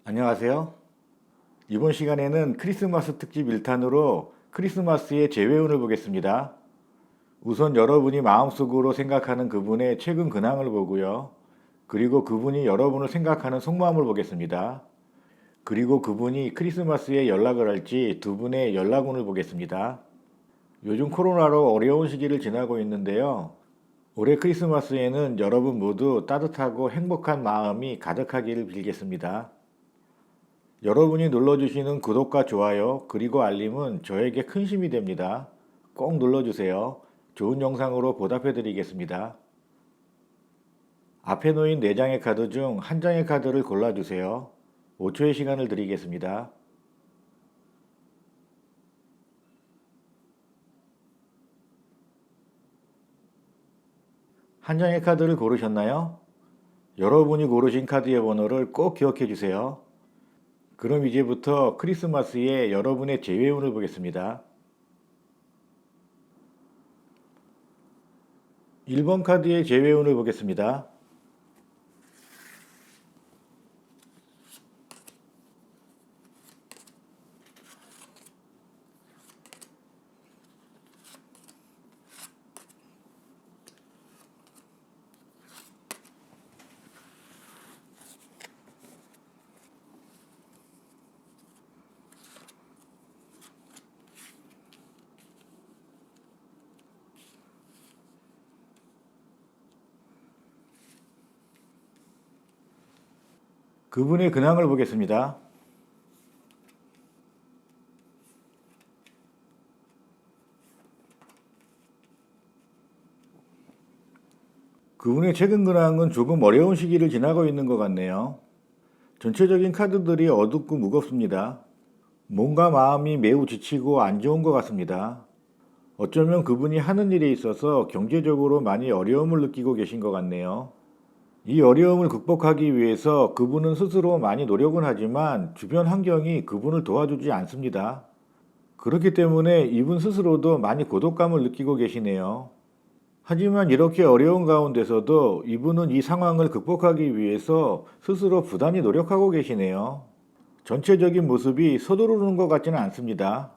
안녕하세요. 이번 시간에는 크리스마스 특집 1탄으로 크리스마스의 재회운을 보겠습니다. 우선 여러분이 마음속으로 생각하는 그분의 최근 근황을 보고요. 그리고 그분이 여러분을 생각하는 속마음을 보겠습니다. 그리고 그분이 크리스마스에 연락을 할지 두 분의 연락운을 보겠습니다. 요즘 코로나로 어려운 시기를 지나고 있는데요. 올해 크리스마스에는 여러분 모두 따뜻하고 행복한 마음이 가득하기를 빌겠습니다. 여러분이 눌러주시는 구독과 좋아요 그리고 알림은 저에게 큰 힘이 됩니다. 꼭 눌러주세요. 좋은 영상으로 보답해 드리겠습니다. 앞에 놓인 4장의 카드 중 한 장의 카드를 골라주세요. 5초의 시간을 드리겠습니다. 한 장의 카드를 고르셨나요? 여러분이 고르신 카드의 번호를 꼭 기억해 주세요. 그럼 이제부터 크리스마스에 여러분의 재회운을 보겠습니다. 1번 카드의 재회운을 보겠습니다. '그분의 근황을 보겠습니다. 그분의 최근 근황은 조금 어려운 시기를 지나고 있는 것 같네요. 전체적인 카드들이 어둡고 무겁습니다. 몸과 마음이 매우 지치고 안 좋은 것 같습니다. 어쩌면 그분이 하는 일에 있어서 경제적으로 많이 어려움을 느끼고 계신 것 같네요. 이 어려움을 극복하기 위해서 그분은 스스로 많이 노력은 하지만 주변 환경이 그분을 도와주지 않습니다. 그렇기 때문에 이분 스스로도 많이 고독감을 느끼고 계시네요. 하지만 이렇게 어려운 가운데서도 이분은 이 상황을 극복하기 위해서 스스로 부단히 노력하고 계시네요. 전체적인 모습이 서두르는 것 같지는 않습니다.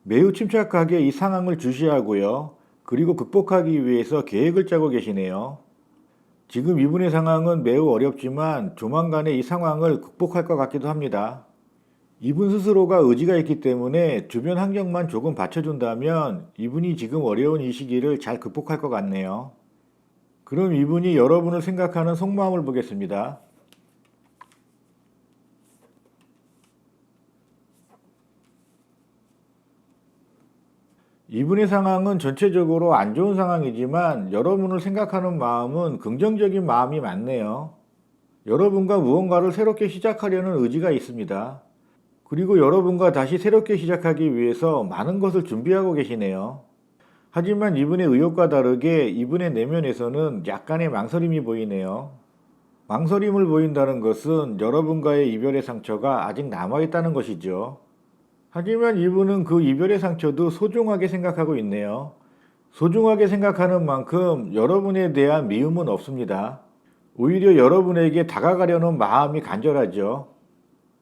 매우 침착하게 이 상황을 주시하고요. 그리고 극복하기 위해서 계획을 짜고 계시네요. 지금 이분의 상황은 매우 어렵지만 조만간에 이 상황을 극복할 것 같기도 합니다. 이분 스스로가 의지가 있기 때문에 주변 환경만 조금 받쳐준다면 이분이 지금 어려운 이 시기를 잘 극복할 것 같네요. 그럼 이분이 여러분을 생각하는 속마음을 보겠습니다. 이분의 상황은 전체적으로 안 좋은 상황이지만 여러분을 생각하는 마음은 긍정적인 마음이 많네요. 여러분과 무언가를 새롭게 시작하려는 의지가 있습니다. 그리고 여러분과 다시 새롭게 시작하기 위해서 많은 것을 준비하고 계시네요. 하지만 이분의 의욕과 다르게 이분의 내면에서는 약간의 망설임이 보이네요. 망설임을 보인다는 것은 여러분과의 이별의 상처가 아직 남아있다는 것이죠. 하지만 이분은 그 이별의 상처도 소중하게 생각하고 있네요. 소중하게 생각하는 만큼 여러분에 대한 미움은 없습니다. 오히려 여러분에게 다가가려는 마음이 간절하죠.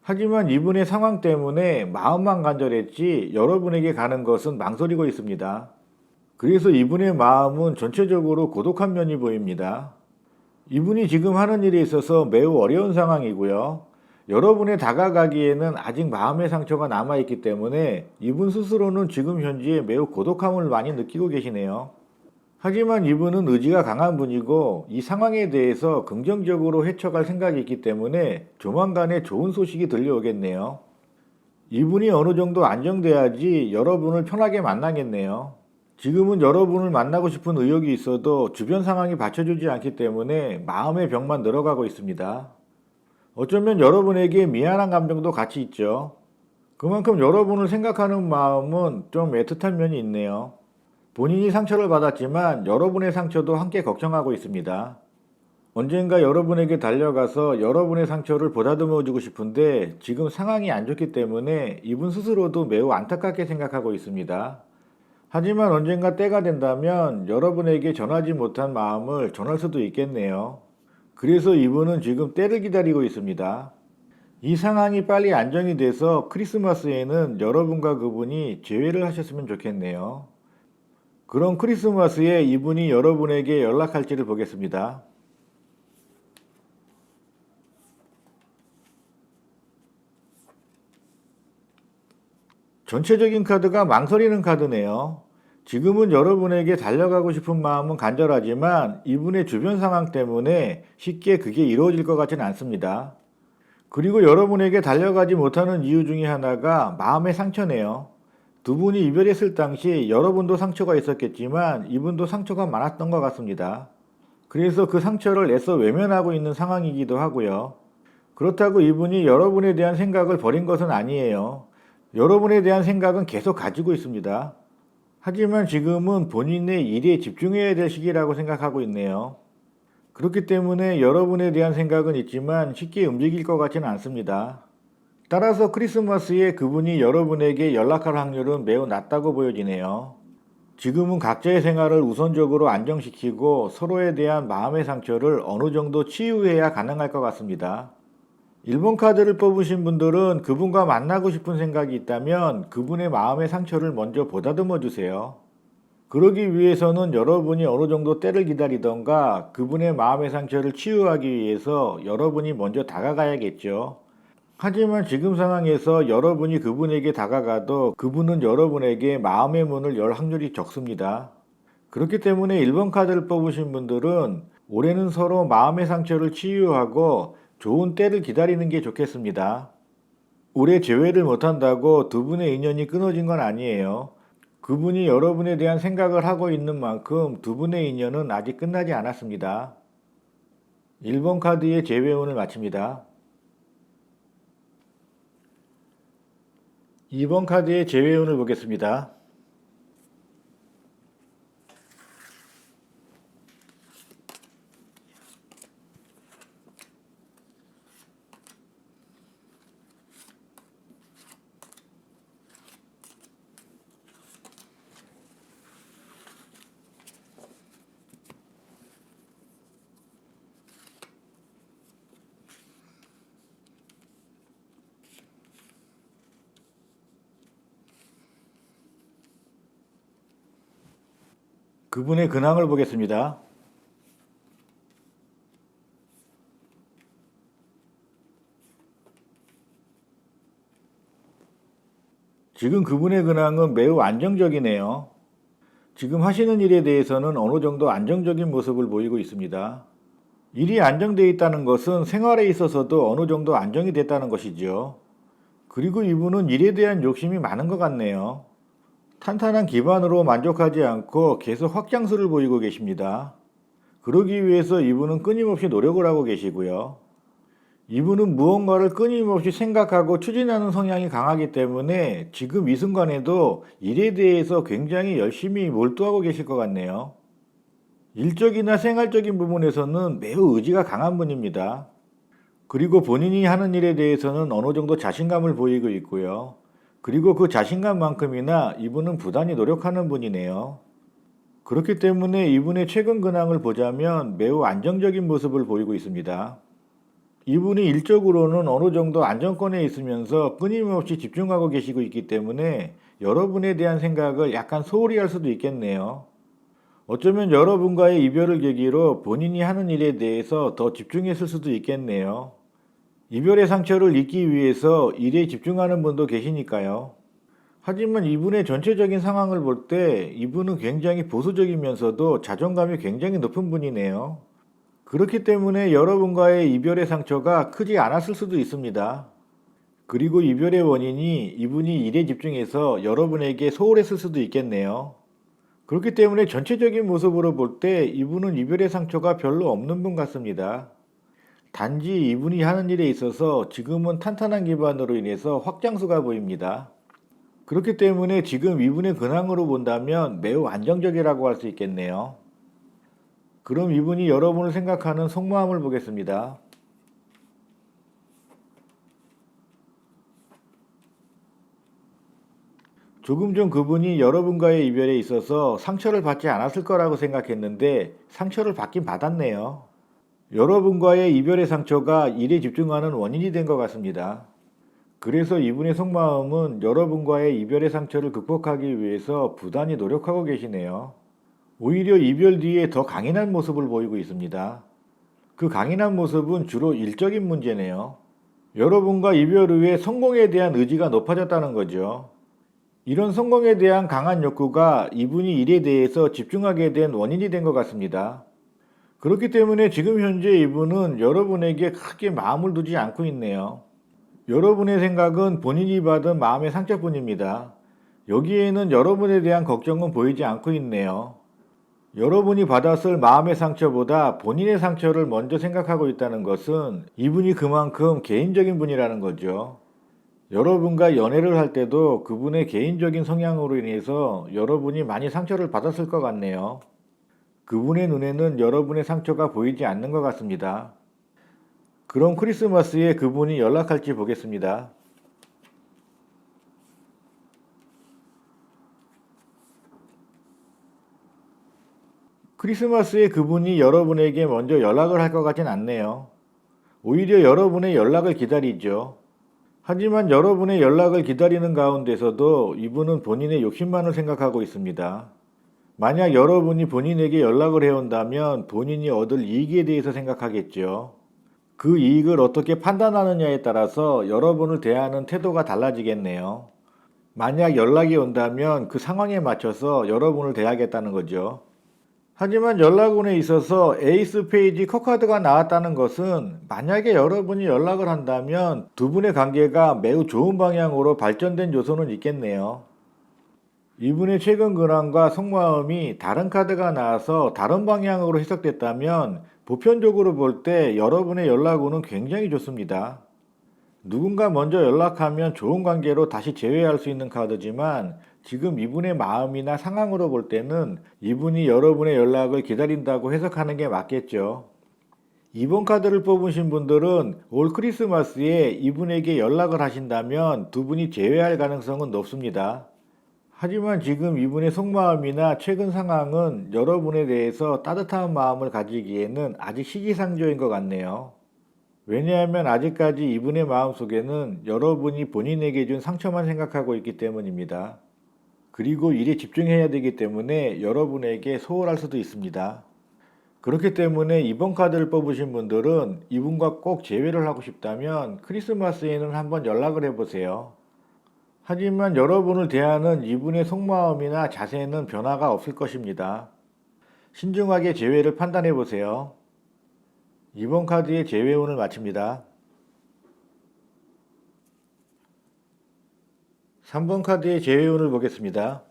하지만 이분의 상황 때문에 마음만 간절했지 여러분에게 가는 것은 망설이고 있습니다. 그래서 이분의 마음은 전체적으로 고독한 면이 보입니다. 이분이 지금 하는 일에 있어서 매우 어려운 상황이고요. 여러분에 다가가기에는 아직 마음의 상처가 남아있기 때문에 이분 스스로는 지금 현재 매우 고독함을 많이 느끼고 계시네요. 하지만 이분은 의지가 강한 분이고 이 상황에 대해서 긍정적으로 헤쳐갈 생각이 있기 때문에 조만간에 좋은 소식이 들려오겠네요. 이분이 어느 정도 안정돼야지 여러분을 편하게 만나겠네요. 지금은 여러분을 만나고 싶은 의욕이 있어도 주변 상황이 받쳐주지 않기 때문에 마음의 벽만 늘어가고 있습니다. 어쩌면 여러분에게 미안한 감정도 같이 있죠. 그만큼 여러분을 생각하는 마음은 좀 애틋한 면이 있네요. 본인이 상처를 받았지만 여러분의 상처도 함께 걱정하고 있습니다. 언젠가 여러분에게 달려가서 여러분의 상처를 보다듬어 주고 싶은데 지금 상황이 안 좋기 때문에 이분 스스로도 매우 안타깝게 생각하고 있습니다. 하지만 언젠가 때가 된다면 여러분에게 전하지 못한 마음을 전할 수도 있겠네요. 그래서 이분은 지금 때를 기다리고 있습니다. 이 상황이 빨리 안정이 돼서 크리스마스에는 여러분과 그분이 재회를 하셨으면 좋겠네요. 그럼 크리스마스에 이분이 여러분에게 연락할지를 보겠습니다. 전체적인 카드가 망설이는 카드네요. 지금은 여러분에게 달려가고 싶은 마음은 간절하지만 이분의 주변 상황 때문에 쉽게 그게 이루어질 것 같지는 않습니다. 그리고 여러분에게 달려가지 못하는 이유 중에 하나가 마음의 상처네요. 두 분이 이별했을 당시 여러분도 상처가 있었겠지만 이분도 상처가 많았던 것 같습니다. 그래서 그 상처를 애써 외면하고 있는 상황이기도 하고요. 그렇다고 이분이 여러분에 대한 생각을 버린 것은 아니에요. 여러분에 대한 생각은 계속 가지고 있습니다. 하지만 지금은 본인의 일에 집중해야 될 시기라고 생각하고 있네요. 그렇기 때문에 여러분에 대한 생각은 있지만 쉽게 움직일 것 같지는 않습니다. 따라서 크리스마스에 그분이 여러분에게 연락할 확률은 매우 낮다고 보여지네요. 지금은 각자의 생활을 우선적으로 안정시키고 서로에 대한 마음의 상처를 어느 정도 치유해야 가능할 것 같습니다. 1번 카드를 뽑으신 분들은 그분과 만나고 싶은 생각이 있다면 그분의 마음의 상처를 먼저 보다듬어 주세요. 그러기 위해서는 여러분이 어느 정도 때를 기다리던가 그분의 마음의 상처를 치유하기 위해서 여러분이 먼저 다가가야겠죠. 하지만 지금 상황에서 여러분이 그분에게 다가가도 그분은 여러분에게 마음의 문을 열 확률이 적습니다. 그렇기 때문에 1번 카드를 뽑으신 분들은 올해는 서로 마음의 상처를 치유하고 좋은 때를 기다리는 게 좋겠습니다. 올해 재회를 못한다고 두 분의 인연이 끊어진 건 아니에요. 그분이 여러분에 대한 생각을 하고 있는 만큼 두 분의 인연은 아직 끝나지 않았습니다. 1번 카드의 재회운을 마칩니다. 2번 카드의 재회운을 보겠습니다. 그분의 근황을 보겠습니다. 지금 그분의 근황은 매우 안정적이네요. 지금 하시는 일에 대해서는 어느 정도 안정적인 모습을 보이고 있습니다. 일이 안정되어 있다는 것은 생활에 있어서도 어느 정도 안정이 됐다는 것이죠. 그리고 이분은 일에 대한 욕심이 많은 것 같네요. 탄탄한 기반으로 만족하지 않고 계속 확장수를 보이고 계십니다. 그러기 위해서 이분은 끊임없이 노력을 하고 계시고요. 이분은 무언가를 끊임없이 생각하고 추진하는 성향이 강하기 때문에 지금 이 순간에도 일에 대해서 굉장히 열심히 몰두하고 계실 것 같네요. 일적이나 생활적인 부분에서는 매우 의지가 강한 분입니다. 그리고 본인이 하는 일에 대해서는 어느 정도 자신감을 보이고 있고요. 그리고 그 자신감만큼이나 이분은 부단히 노력하는 분이네요. 그렇기 때문에 이분의 최근 근황을 보자면 매우 안정적인 모습을 보이고 있습니다. 이분이 일적으로는 어느 정도 안정권에 있으면서 끊임없이 집중하고 계시고 있기 때문에 여러분에 대한 생각을 약간 소홀히 할 수도 있겠네요. 어쩌면 여러분과의 이별을 계기로 본인이 하는 일에 대해서 더 집중했을 수도 있겠네요. 이별의 상처를 잊기 위해서 일에 집중하는 분도 계시니까요. 하지만 이분의 전체적인 상황을 볼 때 이분은 굉장히 보수적이면서도 자존감이 굉장히 높은 분이네요. 그렇기 때문에 여러분과의 이별의 상처가 크지 않았을 수도 있습니다. 그리고 이별의 원인이 이분이 일에 집중해서 여러분에게 소홀했을 수도 있겠네요. 그렇기 때문에 전체적인 모습으로 볼 때 이분은 이별의 상처가 별로 없는 분 같습니다. 단지 이분이 하는 일에 있어서 지금은 탄탄한 기반으로 인해서 확장수가 보입니다. 그렇기 때문에 지금 이분의 근황으로 본다면 매우 안정적이라고 할 수 있겠네요. 그럼 이분이 여러분을 생각하는 속마음을 보겠습니다. 조금 전 그분이 여러분과의 이별에 있어서 상처를 받지 않았을 거라고 생각했는데 상처를 받긴 받았네요. 여러분과의 이별의 상처가 일에 집중하는 원인이 된 것 같습니다. 그래서 이분의 속마음은 여러분과의 이별의 상처를 극복하기 위해서 부단히 노력하고 계시네요. 오히려 이별 뒤에 더 강인한 모습을 보이고 있습니다. 그 강인한 모습은 주로 일적인 문제네요. 여러분과 이별 후에 성공에 대한 의지가 높아졌다는 거죠. 이런 성공에 대한 강한 욕구가 이분이 일에 대해서 집중하게 된 원인이 된 것 같습니다. 그렇기 때문에 지금 현재 이분은 여러분에게 크게 마음을 두지 않고 있네요. 여러분의 생각은 본인이 받은 마음의 상처뿐입니다. 여기에는 여러분에 대한 걱정은 보이지 않고 있네요. 여러분이 받았을 마음의 상처보다 본인의 상처를 먼저 생각하고 있다는 것은 이분이 그만큼 개인적인 분이라는 거죠. 여러분과 연애를 할 때도 그분의 개인적인 성향으로 인해서 여러분이 많이 상처를 받았을 것 같네요. 그분의 눈에는 여러분의 상처가 보이지 않는 것 같습니다. 그럼 크리스마스에 그분이 연락할지 보겠습니다. 크리스마스에 그분이 여러분에게 먼저 연락을 할 것 같진 않네요. 오히려 여러분의 연락을 기다리죠. 하지만 여러분의 연락을 기다리는 가운데서도 이분은 본인의 욕심만을 생각하고 있습니다. 만약 여러분이 본인에게 연락을 해온다면 본인이 얻을 이익에 대해서 생각하겠죠. 그 이익을 어떻게 판단하느냐에 따라서 여러분을 대하는 태도가 달라지겠네요. 만약 연락이 온다면 그 상황에 맞춰서 여러분을 대하겠다는 거죠. 하지만 연락운에 있어서 에이스 페이지 컵카드가 나왔다는 것은 만약에 여러분이 연락을 한다면 두 분의 관계가 매우 좋은 방향으로 발전된 요소는 있겠네요. 이분의 최근 근황과 속마음이 다른 카드가 나와서 다른 방향으로 해석됐다면 보편적으로 볼 때 여러분의 연락운은 굉장히 좋습니다. 누군가 먼저 연락하면 좋은 관계로 다시 재회할 수 있는 카드지만 지금 이분의 마음이나 상황으로 볼 때는 이분이 여러분의 연락을 기다린다고 해석하는 게 맞겠죠. 이번 카드를 뽑으신 분들은 올 크리스마스에 이분에게 연락을 하신다면 두 분이 재회할 가능성은 높습니다. 하지만 지금 이분의 속마음이나 최근 상황은 여러분에 대해서 따뜻한 마음을 가지기에는 아직 시기상조인 것 같네요. 왜냐하면 아직까지 이분의 마음속에는 여러분이 본인에게 준 상처만 생각하고 있기 때문입니다. 그리고 일에 집중해야 되기 때문에 여러분에게 소홀할 수도 있습니다. 그렇기 때문에 이번 카드를 뽑으신 분들은 이분과 꼭 재회를 하고 싶다면 크리스마스에는 한번 연락을 해보세요. 하지만 여러분을 대하는 이분의 속마음이나 자세는 변화가 없을 것입니다. 신중하게 재회를 판단해 보세요. 이번 카드의 재회운을 마칩니다. 3번 카드의 재회운을 보겠습니다.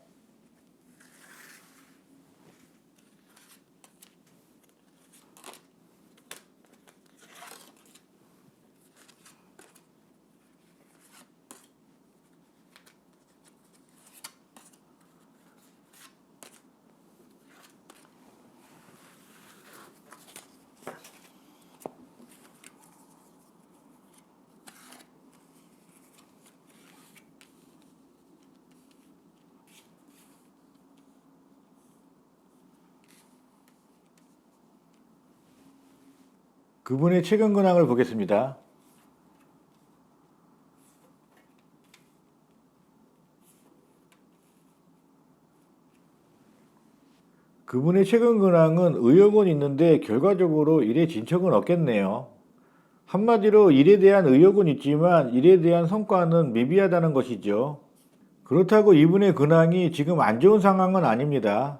그분의 최근 근황을 보겠습니다. 그분의 최근 근황은 의욕은 있는데 결과적으로 일에 진척은 없겠네요. 한마디로 일에 대한 의욕은 있지만 일에 대한 성과는 미비하다는 것이죠. 그렇다고 이분의 근황이 지금 안 좋은 상황은 아닙니다.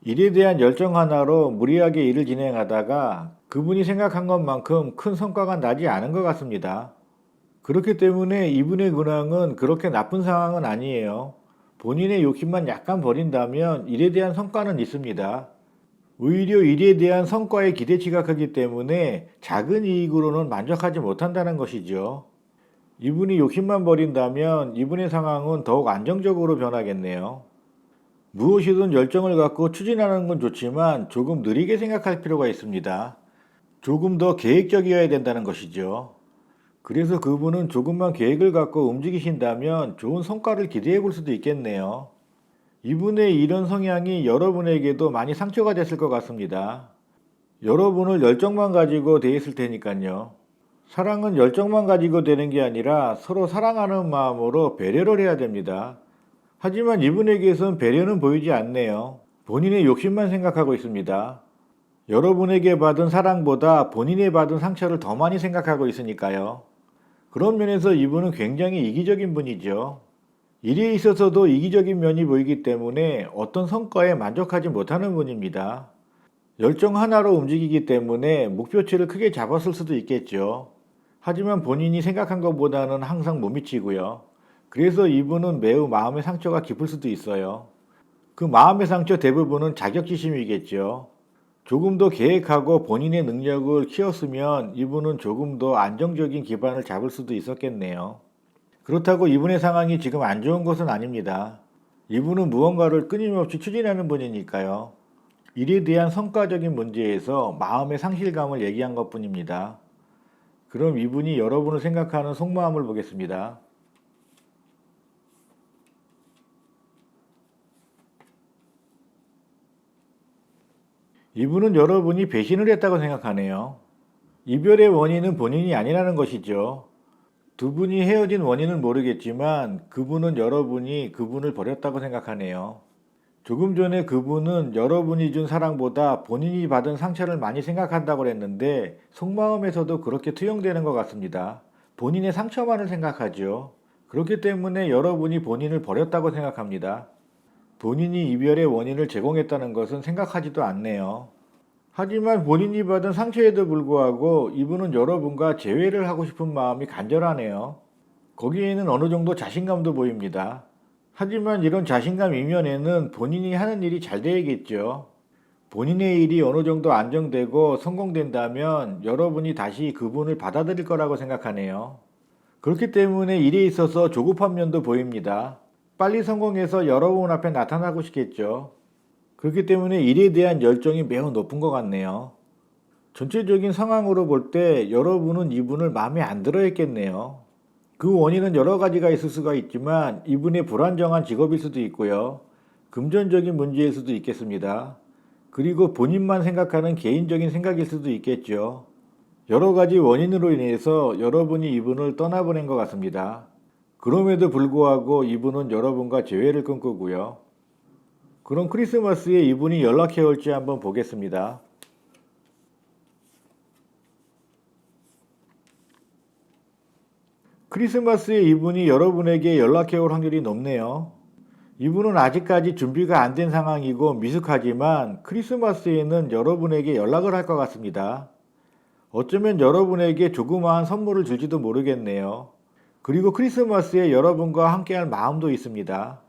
일에 대한 열정 하나로 무리하게 일을 진행하다가 그분이 생각한 것만큼 큰 성과가 나지 않은 것 같습니다. 그렇기 때문에 이분의 근황은 그렇게 나쁜 상황은 아니에요. 본인의 욕심만 약간 버린다면 일에 대한 성과는 있습니다. 오히려 일에 대한 성과의 기대치가 크기 때문에 작은 이익으로는 만족하지 못한다는 것이죠. 이분이 욕심만 버린다면 이분의 상황은 더욱 안정적으로 변하겠네요. 무엇이든 열정을 갖고 추진하는 건 좋지만 조금 느리게 생각할 필요가 있습니다. 조금 더 계획적이어야 된다는 것이죠. 그래서 그분은 조금만 계획을 갖고 움직이신다면 좋은 성과를 기대해 볼 수도 있겠네요. 이분의 이런 성향이 여러분에게도 많이 상처가 됐을 것 같습니다. 여러분을 열정만 가지고 돼 있을 테니까요. 사랑은 열정만 가지고 되는 게 아니라 서로 사랑하는 마음으로 배려를 해야 됩니다. 하지만 이분에게선 배려는 보이지 않네요. 본인의 욕심만 생각하고 있습니다. 여러분에게 받은 사랑보다 본인이 받은 상처를 더 많이 생각하고 있으니까요. 그런 면에서 이분은 굉장히 이기적인 분이죠. 일에 있어서도 이기적인 면이 보이기 때문에 어떤 성과에 만족하지 못하는 분입니다. 열정 하나로 움직이기 때문에 목표치를 크게 잡았을 수도 있겠죠. 하지만 본인이 생각한 것보다는 항상 못 미치고요. 그래서 이분은 매우 마음의 상처가 깊을 수도 있어요. 그 마음의 상처 대부분은 자격지심이겠죠. 조금 더 계획하고 본인의 능력을 키웠으면 이분은 조금 더 안정적인 기반을 잡을 수도 있었겠네요. 그렇다고 이분의 상황이 지금 안 좋은 것은 아닙니다. 이분은 무언가를 끊임없이 추진하는 분이니까요. 일에 대한 성과적인 문제에서 마음의 상실감을 얘기한 것뿐입니다. 그럼 이분이 여러분을 생각하는 속마음을 보겠습니다. 이분은 여러분이 배신을 했다고 생각하네요. 이별의 원인은 본인이 아니라는 것이죠. 두 분이 헤어진 원인은 모르겠지만 그분은 여러분이 그분을 버렸다고 생각하네요. 조금 전에 그분은 여러분이 준 사랑보다 본인이 받은 상처를 많이 생각한다고 했는데 속마음에서도 그렇게 투영되는 것 같습니다. 본인의 상처만을 생각하죠. 그렇기 때문에 여러분이 본인을 버렸다고 생각합니다. 본인이 이별의 원인을 제공했다는 것은 생각하지도 않네요. 하지만 본인이 받은 상처에도 불구하고 이분은 여러분과 재회를 하고 싶은 마음이 간절하네요. 거기에는 어느 정도 자신감도 보입니다. 하지만 이런 자신감 이면에는 본인이 하는 일이 잘 돼야겠죠. 본인의 일이 어느 정도 안정되고 성공된다면 여러분이 다시 그분을 받아들일 거라고 생각하네요. 그렇기 때문에 일에 있어서 조급한 면도 보입니다. 빨리 성공해서 여러분 앞에 나타나고 싶겠죠. 그렇기 때문에 일에 대한 열정이 매우 높은 것 같네요. 전체적인 상황으로 볼 때 여러분은 이분을 마음에 안 들어 했겠네요. 그 원인은 여러 가지가 있을 수가 있지만 이분의 불안정한 직업일 수도 있고요. 금전적인 문제일 수도 있겠습니다. 그리고 본인만 생각하는 개인적인 생각일 수도 있겠죠. 여러 가지 원인으로 인해서 여러분이 이분을 떠나보낸 것 같습니다. 그럼에도 불구하고 이분은 여러분과 재회를 꿈꾸고요. 그럼 크리스마스에 이분이 연락해 올지 한번 보겠습니다. 크리스마스에 이분이 여러분에게 연락해 올 확률이 높네요. 이분은 아직까지 준비가 안 된 상황이고 미숙하지만 크리스마스에는 여러분에게 연락을 할 것 같습니다. 어쩌면 여러분에게 조그마한 선물을 줄지도 모르겠네요. 그리고 크리스마스에 여러분과 함께할 마음도 있습니다.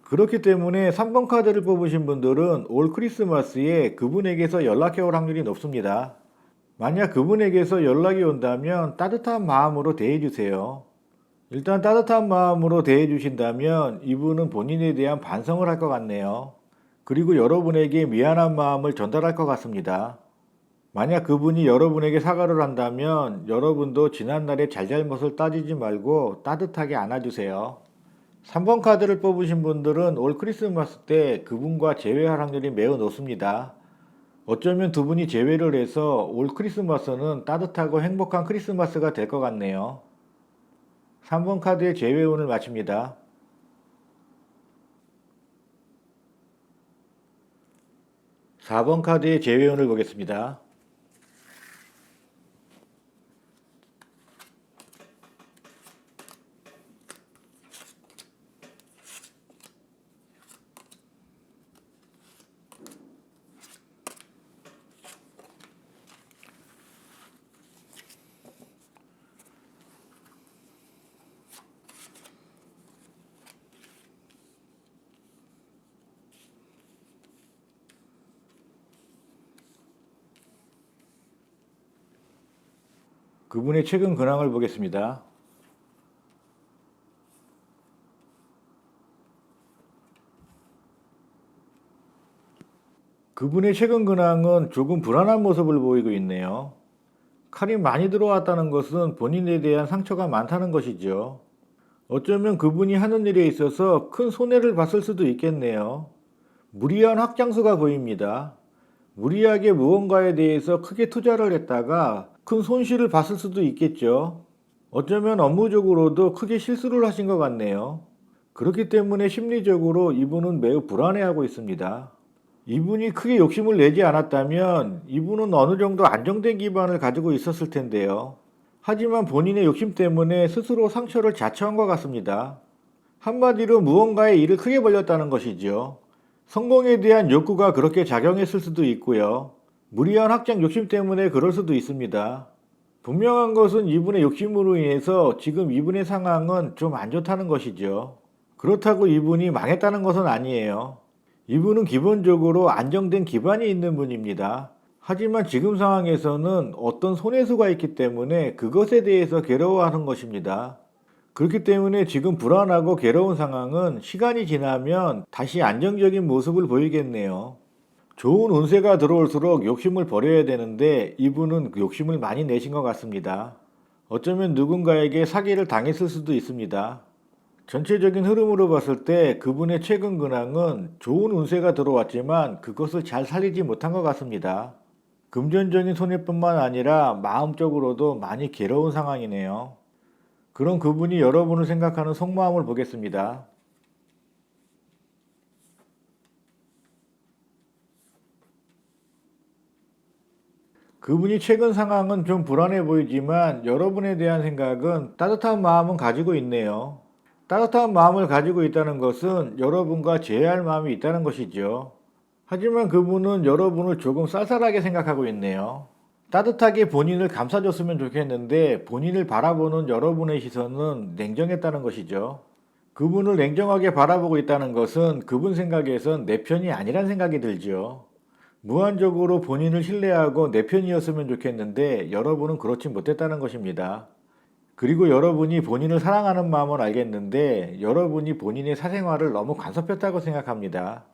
그렇기 때문에 3번 카드를 뽑으신 분들은 올 크리스마스에 그분에게서 연락해 올 확률이 높습니다. 만약 그분에게서 연락이 온다면 따뜻한 마음으로 대해주세요. 일단 따뜻한 마음으로 대해주신다면 이분은 본인에 대한 반성을 할 것 같네요. 그리고 여러분에게 미안한 마음을 전달할 것 같습니다. 만약 그분이 여러분에게 사과를 한다면 여러분도 지난날의 잘잘못을 따지지 말고 따뜻하게 안아주세요. 3번 카드를 뽑으신 분들은 올 크리스마스 때 그분과 재회할 확률이 매우 높습니다. 어쩌면 두 분이 재회를 해서 올 크리스마스는 따뜻하고 행복한 크리스마스가 될 것 같네요. 3번 카드의 재회운을 마칩니다. 4번 카드의 재회운을 보겠습니다. 그분의 최근 근황을 보겠습니다. 그분의 최근 근황은 조금 불안한 모습을 보이고 있네요. 칼이 많이 들어왔다는 것은 본인에 대한 상처가 많다는 것이죠. 어쩌면 그분이 하는 일에 있어서 큰 손해를 봤을 수도 있겠네요. 무리한 확장수가 보입니다. 무리하게 무언가에 대해서 크게 투자를 했다가 큰 손실을 봤을 수도 있겠죠. 어쩌면 업무적으로도 크게 실수를 하신 것 같네요. 그렇기 때문에 심리적으로 이분은 매우 불안해하고 있습니다. 이분이 크게 욕심을 내지 않았다면 이분은 어느 정도 안정된 기반을 가지고 있었을 텐데요. 하지만 본인의 욕심 때문에 스스로 상처를 자초한 것 같습니다. 한마디로 무언가의 일을 크게 벌렸다는 것이죠. 성공에 대한 욕구가 그렇게 작용했을 수도 있고요. 무리한 확장 욕심 때문에 그럴 수도 있습니다. 분명한 것은 이분의 욕심으로 인해서 지금 이분의 상황은 좀 안 좋다는 것이죠. 그렇다고 이분이 망했다는 것은 아니에요. 이분은 기본적으로 안정된 기반이 있는 분입니다. 하지만 지금 상황에서는 어떤 손해수가 있기 때문에 그것에 대해서 괴로워하는 것입니다. 그렇기 때문에 지금 불안하고 괴로운 상황은 시간이 지나면 다시 안정적인 모습을 보이겠네요. 좋은 운세가 들어올수록 욕심을 버려야 되는데 이분은 그 욕심을 많이 내신 것 같습니다. 어쩌면 누군가에게 사기를 당했을 수도 있습니다. 전체적인 흐름으로 봤을 때 그분의 최근 근황은 좋은 운세가 들어왔지만 그것을 잘 살리지 못한 것 같습니다. 금전적인 손해뿐만 아니라 마음적으로도 많이 괴로운 상황이네요. 그럼 그분이 여러분을 생각하는 속마음을 보겠습니다. 그분이 최근 상황은 좀 불안해 보이지만 여러분에 대한 생각은 따뜻한 마음은 가지고 있네요. 따뜻한 마음을 가지고 있다는 것은 여러분과 재회할 마음이 있다는 것이죠. 하지만 그분은 여러분을 조금 쌀쌀하게 생각하고 있네요. 따뜻하게 본인을 감싸줬으면 좋겠는데 본인을 바라보는 여러분의 시선은 냉정했다는 것이죠. 그분을 냉정하게 바라보고 있다는 것은 그분 생각에선 내 편이 아니란 생각이 들죠. 무한적으로 본인을 신뢰하고 내 편이었으면 좋겠는데 여러분은 그렇지 못했다는 것입니다. 그리고 여러분이 본인을 사랑하는 마음은 알겠는데 여러분이 본인의 사생활을 너무 간섭했다고 생각합니다.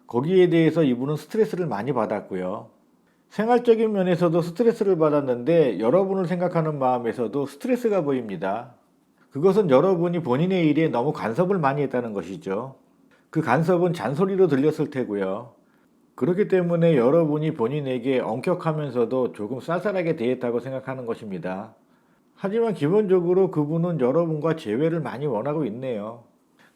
거기에 대해서 이분은 스트레스를 많이 받았고요. 생활적인 면에서도 스트레스를 받았는데 여러분을 생각하는 마음에서도 스트레스가 보입니다. 그것은 여러분이 본인의 일에 너무 간섭을 많이 했다는 것이죠. 그 간섭은 잔소리로 들렸을 테고요. 그렇기 때문에 여러분이 본인에게 엄격하면서도 조금 쌀쌀하게 대했다고 생각하는 것입니다. 하지만 기본적으로 그분은 여러분과 재회를 많이 원하고 있네요.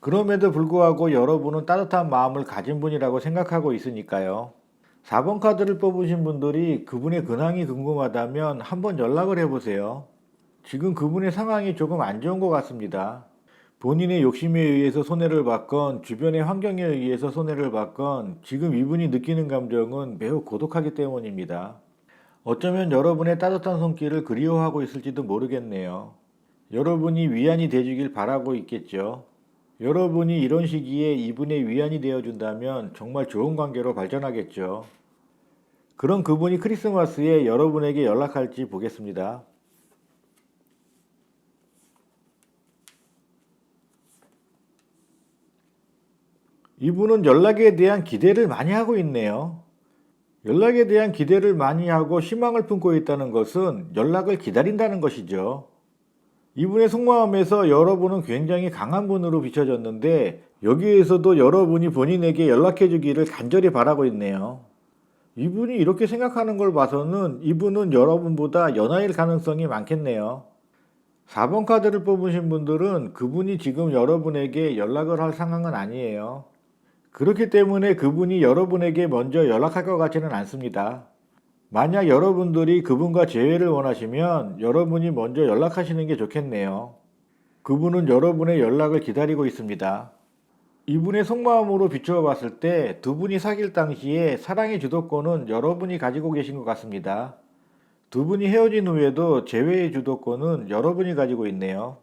그럼에도 불구하고 여러분은 따뜻한 마음을 가진 분이라고 생각하고 있으니까요. 4번 카드를 뽑으신 분들이 그분의 근황이 궁금하다면 한번 연락을 해보세요. 지금 그분의 상황이 조금 안 좋은 것 같습니다. 본인의 욕심에 의해서 손해를 받건 주변의 환경에 의해서 손해를 받건 지금 이분이 느끼는 감정은 매우 고독하기 때문입니다. 어쩌면 여러분의 따뜻한 손길을 그리워하고 있을지도 모르겠네요. 여러분이 위안이 되주길 바라고 있겠죠. 여러분이 이런 시기에 이분의 위안이 되어준다면 정말 좋은 관계로 발전하겠죠. 그럼 그분이 크리스마스에 여러분에게 연락할지 보겠습니다. 이분은 연락에 대한 기대를 많이 하고 있네요. 연락에 대한 기대를 많이 하고 희망을 품고 있다는 것은 연락을 기다린다는 것이죠. 이분의 속마음에서 여러분은 굉장히 강한 분으로 비춰졌는데 여기에서도 여러분이 본인에게 연락해 주기를 간절히 바라고 있네요. 이분이 이렇게 생각하는 걸 봐서는 이분은 여러분보다 연하일 가능성이 많겠네요. 4번 카드를 뽑으신 분들은 그분이 지금 여러분에게 연락을 할 상황은 아니에요. 그렇기 때문에 그분이 여러분에게 먼저 연락할 것 같지는 않습니다. 만약 여러분들이 그분과 재회를 원하시면 여러분이 먼저 연락하시는 게 좋겠네요. 그분은 여러분의 연락을 기다리고 있습니다. 이분의 속마음으로 비추어 봤을 때 두 분이 사귈 당시에 사랑의 주도권은 여러분이 가지고 계신 것 같습니다. 두 분이 헤어진 후에도 재회의 주도권은 여러분이 가지고 있네요.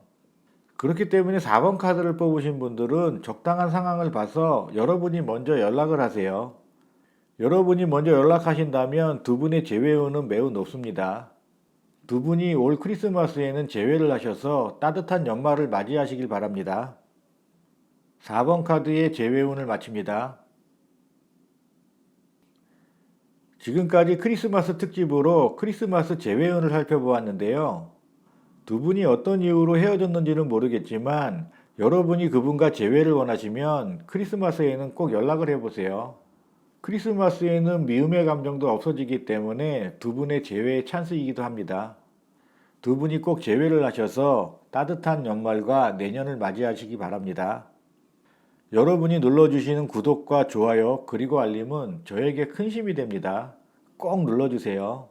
그렇기 때문에 4번 카드를 뽑으신 분들은 적당한 상황을 봐서 여러분이 먼저 연락을 하세요. 여러분이 먼저 연락하신다면 두 분의 재회운은 매우 높습니다. 두 분이 올 크리스마스에는 재회를 하셔서 따뜻한 연말을 맞이하시길 바랍니다. 4번 카드의 재회운을 마칩니다. 지금까지 크리스마스 특집으로 크리스마스 재회운을 살펴보았는데요. 두 분이 어떤 이유로 헤어졌는지는 모르겠지만 여러분이 그분과 재회를 원하시면 크리스마스에는 꼭 연락을 해보세요. 크리스마스에는 미움의 감정도 없어지기 때문에 두 분의 재회의 찬스이기도 합니다. 두 분이 꼭 재회를 하셔서 따뜻한 연말과 내년을 맞이하시기 바랍니다. 여러분이 눌러주시는 구독과 좋아요 그리고 알림은 저에게 큰 힘이 됩니다. 꼭 눌러주세요.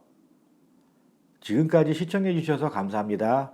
지금까지 시청해주셔서 감사합니다.